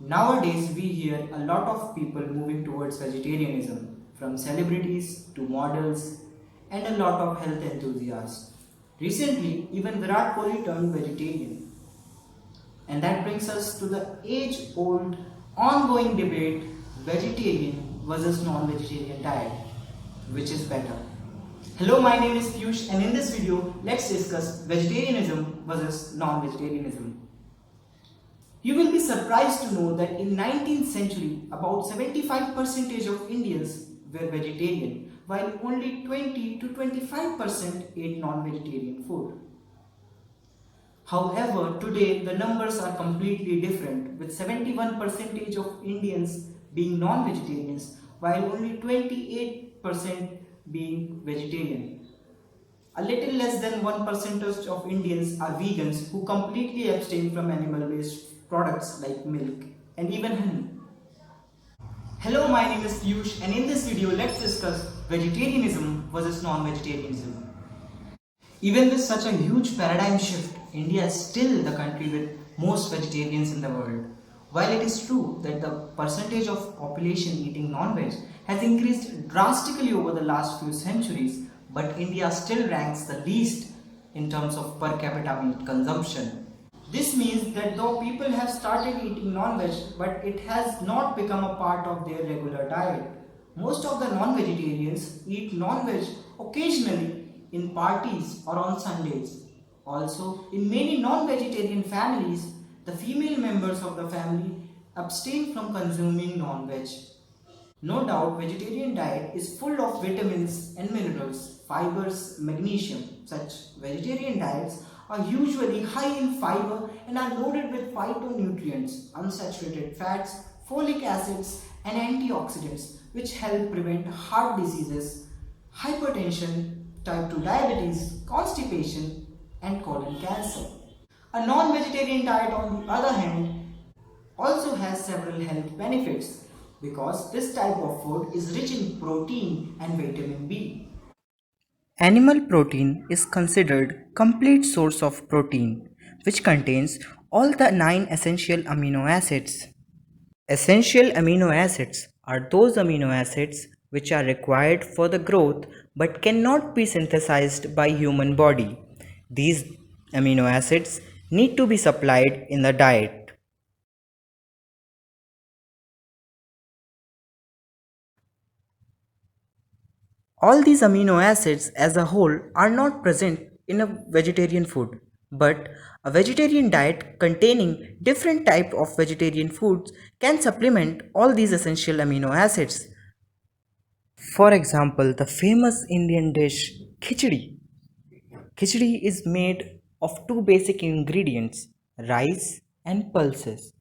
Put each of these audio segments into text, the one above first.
Nowadays, we hear a lot of people moving towards vegetarianism, from celebrities to models, and a lot of health enthusiasts. Recently, even Virat Kohli turned vegetarian. And that brings us to the age old, ongoing debate vegetarian versus non vegetarian diet. Which is better? Hello, my name is Piyush, and in this video, let's discuss vegetarianism versus non vegetarianism. You will be surprised to know that in 19th century, about 75% of Indians were vegetarian, while only 20 to 25% ate non-vegetarian food. However, today the numbers are completely different, with 71% of Indians being non-vegetarians, while only 28% being vegetarian. A little less than 1% of Indians are vegans who completely abstain from animal based products like milk and even honey. Hello, my name is Piyush, and in this video, let's discuss vegetarianism versus non vegetarianism. Even with such a huge paradigm shift, India is still the country with most vegetarians in the world. While it is true that the percentage of population eating non-veg has increased drastically over the last few centuries, but India still ranks the least in terms of per capita meat consumption. This means that though people have started eating non-veg, but it has not become a part of their regular diet. Most of the non-vegetarians eat non-veg occasionally in parties or on Sundays. Also, in many non-vegetarian families, the female members of the family abstain from consuming non-veg. No doubt, vegetarian diet is full of vitamins and minerals, fibers, magnesium. Such vegetarian diets are usually high in fiber and are loaded with phytonutrients, unsaturated fats, folic acids, and antioxidants, which help prevent heart diseases, hypertension, type 2 diabetes, constipation, and colon cancer. A non-vegetarian diet, on the other hand, also has several health benefits because this type of food is rich in protein and vitamin B. Animal protein is considered complete source of protein, which contains all the 9 essential amino acids. Essential amino acids are those amino acids which are required for the growth but cannot be synthesized by human body. These amino acids need to be supplied in the diet. All these amino acids as a whole are not present in a vegetarian food, but a vegetarian diet containing different type of vegetarian foods can supplement all these essential amino acids. For example, the famous Indian dish khichdi. Khichdi is made of two basic ingredients, rice and pulses.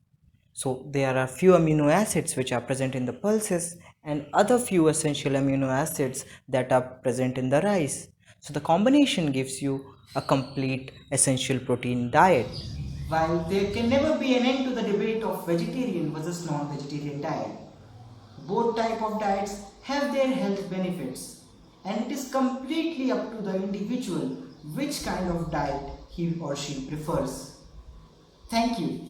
So there are few amino acids which are present in the pulses and other few essential amino acids that are present in the rice. So the combination gives you a complete essential protein diet. While there can never be an end to the debate of vegetarian versus non-vegetarian diet, both type of diets have their health benefits, and it is completely up to the individual which kind of diet he or she prefers. Thank you.